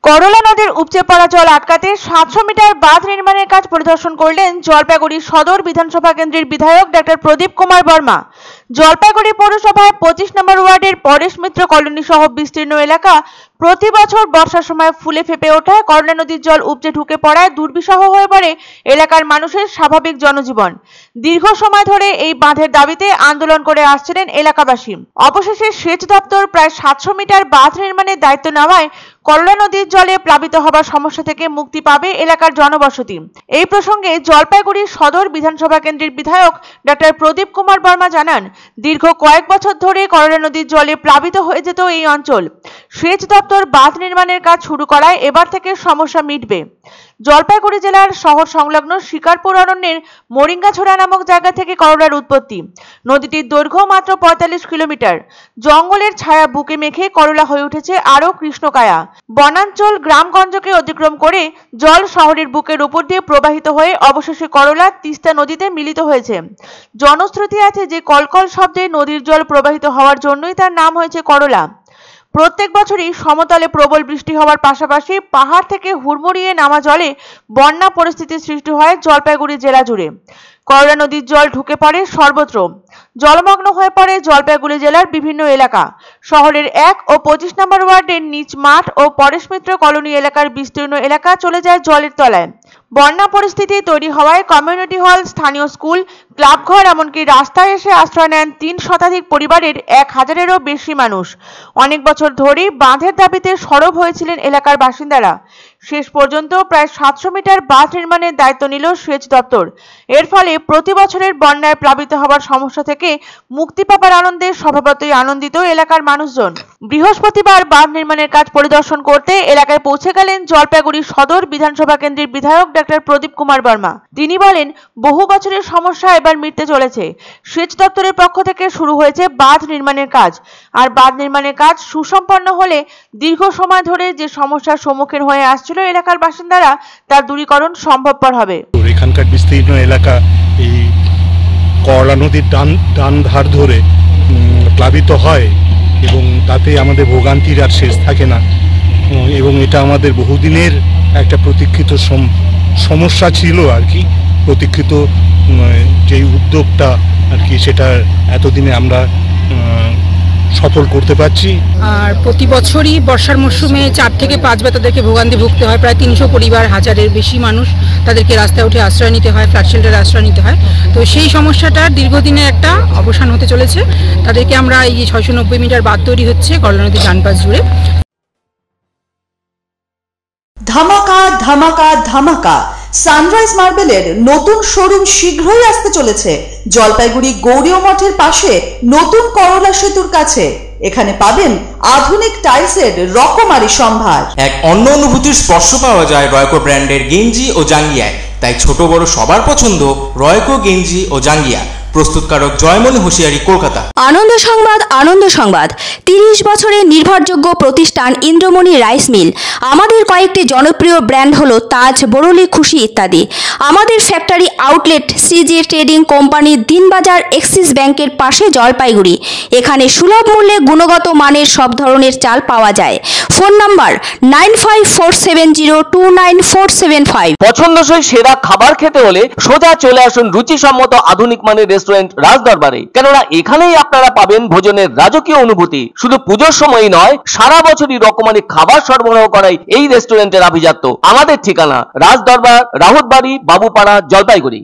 করলা নদীর উপচে পড়া জল আটকাতে 700 মিটার বাঁধ নির্মাণের কাজ পরিদর্শন করলেন জলপাইগুড়ি সদর বিধানসভা কেন্দ্রের বিধায়ক ডক্টর প্রদীপ কুমার বর্মা। জলপাইগুড়ি পৌরসভায় 25 নম্বর ওয়ার্ডের পরেশ মিত্র কলোনি সহ বিস্তীর্ণ এলাকা প্রতি বছর বর্ষার সময় ফুলে ফেপে ওঠায় করলা নদীর জল উপচে ঢুকে পড়ায় দুর্বিষহ হয়ে পড়ে এলাকার মানুষের স্বাভাবিক জনজীবন। দীর্ঘ সময় ধরে এই বাঁধের দাবিতে আন্দোলন করে আসছিলেন এলাকাবাসী। অবশেষে সেচ দপ্তর প্রায় 700 মিটার বাঁধ নির্মাণের দায়িত্ব নেওয়ায় করলা নদীর জলে প্লাবিত হবার সমস্যা থেকে মুক্তি পাবে এলাকার জনবসতি। এই প্রসঙ্গে জলপাইগুড়ি সদর বিধানসভা কেন্দ্রের বিধায়ক ডক্টর প্রদীপ কুমার বর্মা জানান, দীর্ঘ কয়েক বছর ধরে করলা নদীর জলে প্লাবিত হয়ে যেত এই অঞ্চল। সেচ দপ্তর বাঁধ নির্মাণের কাজ শুরু করায় এবার থেকে সমস্যা মিটবে। জলপাইগুড়ি জেলার শহর সংলগ্ন শিকারপুর অরণ্যের মরিঙ্গাছড়া নামক জায়গা থেকে করলার উৎপত্তি। নদীটির দৈর্ঘ্য মাত্র 45 কিলোমিটার। জঙ্গলের ছায়া বুকে মেখে করলা হয়ে উঠেছে আরো কৃষ্ণকায়া। বনাঞ্চল গ্রামগঞ্জকে অতিক্রম করে জল শহরের বুকের উপর দিয়ে প্রবাহিত হয়ে অবশেষে করলা তিস্তা নদীতে মিলিত হয়েছে। জনশ্রুতি আছে যে কলকল শব্দে নদীর জল প্রবাহিত হওয়ার জন্যই তার নাম হয়েছে করলা। প্রত্যেক বছরই সমতলে প্রবল বৃষ্টি হওয়ার পাশাপাশি পাহাড় থেকে হুড়মুড়িয়ে নামা জলে বন্যা পরিস্থিতির সৃষ্টি হয় জলপাইগুড়ি জেলা জুড়ে। করলা নদীর জল ঢুকে পড়ে সর্বত্র। জলমগ্ন হয়ে পড়ে জলপাইগুড়ি জেলার বিভিন্ন এলাকা। শহরের 1 ও 25 নম্বর ওয়ার্ডের নিচ মাঠ ও পরেশ মিত্র কলোনি এলাকার বিস্তীর্ণ এলাকা চলে যায় জলের তলায়। বন্যা পরিস্থিতি তৈরি হওয়ায় কমিউনিটি হল, স্থানীয় স্কুল, ক্লাবঘর এমনকি রাস্তায় এসে আশ্রয় নেন 3 শতাধিক পরিবারের 1000-এরও বেশি মানুষ। অনেক বছর ধরেই বাঁধের দাবিতে সরব হয়েছিলেন এলাকার বাসিন্দারা। শেষ পর্যন্ত প্রায় 700 মিটার বাঁধ নির্মাণের দায়িত্ব নিল সেচ দপ্তর। এর ফলে প্রতি বছরের বন্যায় প্লাবিত হওয়ার সমস্যা থেকে মুক্তি পাবার আনন্দে স্বভাবতই আনন্দিত এলাকার মানুষজন। বৃহস্পতিবার বাঁধ নির্মাণের কাজ পরিদর্শন করতে এলাকায় পৌঁছে গেলেন জলপাইগুড়ি সদর বিধানসভা কেন্দ্রের বিধায়ক ডক্টর প্রদীপ কুমার বর্মা। তিনি বলেন, বহু বছরের সমস্যা এবার মিটতে চলেছে। সেচ দপ্তরের পক্ষ থেকে শুরু হয়েছে বাঁধ নির্মাণের কাজ। আর বাঁধ নির্মাণের কাজ সুসম্পন্ন হলে দীর্ঘ সময় ধরে যে সমস্যার সম্মুখীন হয়ে আসছিল এলাকার বাসিন্দারা তার দূরীকরণ সম্ভবপর হবে। এখানকার বিস্তীর্ণ এলাকা এই করলা নদীর ডান ধার ধরে প্লাবিত হয় এবং তাতে আমাদের ভোগান্তির আর শেষ থাকে না এবং এটা আমাদের বহুদিনের একটা প্রতীক্ষিত সমস্যা ছিল আর কি। প্রতীক্ষিত যে উদ্যোগটা আর কি, সেটা এতদিনে আমরা সফল করতে পারছি। আর প্রতি বছরই বর্ষার মরশুমে 4 থেকে 5 বার তাদেরকে ভোগান্তি ভুগতে হয়। প্রায় 300 পরিবার, 1000-এর বেশি মানুষ তাদেরকে রাস্তায় উঠে আশ্রয় নিতে হয়, ফ্ল্যাট শেল্টারে আশ্রয় নিতে হয়। তো সেই সমস্যাটার দীর্ঘদিনের একটা অবসান হতে চলেছে। তাদেরকে আমরা এই যে 690 মিটার বাঁধ তৈরি হচ্ছে করলা নদীর ডান পাশ জুড়ে। ধামাকা ধামাকা ধামাকা, সানরাইজ মার্বেলের নতুন শোরুম শীঘ্রই আসতে চলেছে জলপাইগুড়ি গৌরীয় মঠের পাশে নতুন করলা সেতুর কাছে। এখানে পাবেন আধুনিক টাইলসের রকমারি সম্ভার। এক অন্য অনুভূতির স্পর্শ পাওয়া যায় রয়কো ব্র্যান্ডের গেঞ্জি ও জাঙ্গিয়ায়। তাই ছোট বড় সবার পছন্দ রয়কো গেঞ্জি ও জাঙ্গিয়া। প্রস্তুতকারক জয়মনি হোশিয়ারি, কলকাতা। আনন্দ সংবাদ, আনন্দ সংবাদ। 30 বছরের নির্ভরযোগ্য প্রতিষ্ঠান ইন্দ্রমণি রাইস মিল। আমাদের কয়েকটি জনপ্রিয় ব্র্যান্ড হলো তাজ, বরলি, খুশি ইত্যাদি। আমাদের factory outlet CG trading company, Dinbazar, axis ব্যাংকের পাশে জলপাইগুড়ি। এখানে সুলভ মূল্যে গুণগত মানের সব ধরনের চাল পাওয়া যায়। Phone number 9547029475। পছন্দসই সেরা খাবার খেতে হলে সোজা চলে আসুন রুচিসম্মত আধুনিক মানের রেস্টুরেন্ট রাজদরবারে। কেননা এখানেই আপনারা পাবেন ভোজনের রাজকীয় অনুভূতি। শুধু পুজোর সময়ই নয়, সারা বছরই রকমারি খাবার সরবরাহ করাই এই রেস্টুরেন্টের আভিজাত্য। আমাদের ঠিকানা রাজদরবার, রাহুতবাড়ি, বাবুপাড়া, জলপাইগুড়ি।